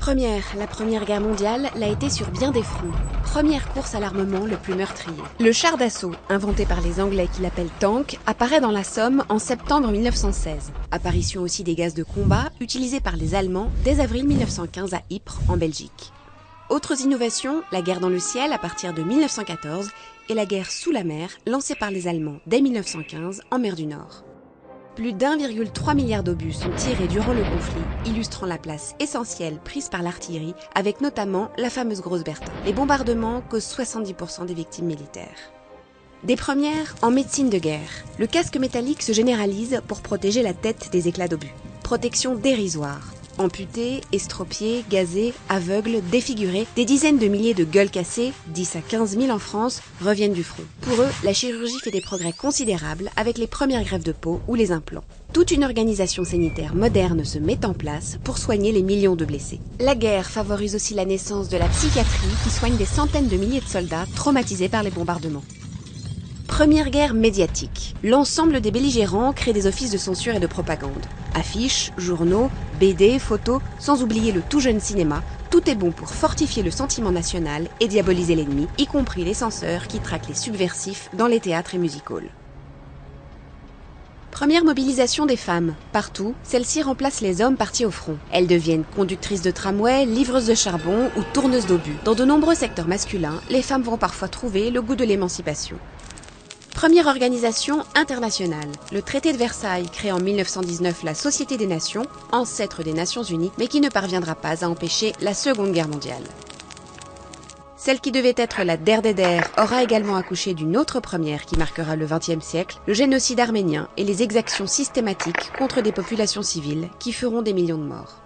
La Première Guerre mondiale l'a été sur bien des fronts. Première course à l'armement le plus meurtrier. Le char d'assaut, inventé par les Anglais qui l'appellent tank, apparaît dans la Somme en septembre 1916. Apparition aussi des gaz de combat utilisés par les Allemands dès avril 1915 à Ypres, en Belgique. Autres innovations, la guerre dans le ciel à partir de 1914 et la guerre sous la mer lancée par les Allemands dès 1915 en mer du Nord. Plus d'1,3 milliard d'obus sont tirés durant le conflit, illustrant la place essentielle prise par l'artillerie, avec notamment la fameuse Grosse Bertha. Les bombardements causent 70% des victimes militaires. Des premières en médecine de guerre. Le casque métallique se généralise pour protéger la tête des éclats d'obus. Protection dérisoire. Amputés, estropiés, gazés, aveugles, défigurés, des dizaines de milliers de gueules cassées, 10 à 15 000 en France, reviennent du front. Pour eux, la chirurgie fait des progrès considérables avec les premières greffes de peau ou les implants. Toute une organisation sanitaire moderne se met en place pour soigner les millions de blessés. La guerre favorise aussi la naissance de la psychiatrie qui soigne des centaines de milliers de soldats traumatisés par les bombardements. Première guerre médiatique. L'ensemble des belligérants crée des offices de censure et de propagande. Affiches, journaux, BD, photos, sans oublier le tout jeune cinéma, tout est bon pour fortifier le sentiment national et diaboliser l'ennemi, y compris les censeurs qui traquent les subversifs dans les théâtres et music-halls. Première mobilisation des femmes. Partout, celles-ci remplacent les hommes partis au front. Elles deviennent conductrices de tramway, livreuses de charbon ou tourneuses d'obus. Dans de nombreux secteurs masculins, les femmes vont parfois trouver le goût de l'émancipation. Première organisation internationale. Le traité de Versailles crée en 1919 la Société des Nations, ancêtre des Nations Unies, mais qui ne parviendra pas à empêcher la Seconde Guerre mondiale. Celle qui devait être la der des der aura également accouché d'une autre première qui marquera le XXe siècle, le génocide arménien et les exactions systématiques contre des populations civiles qui feront des millions de morts.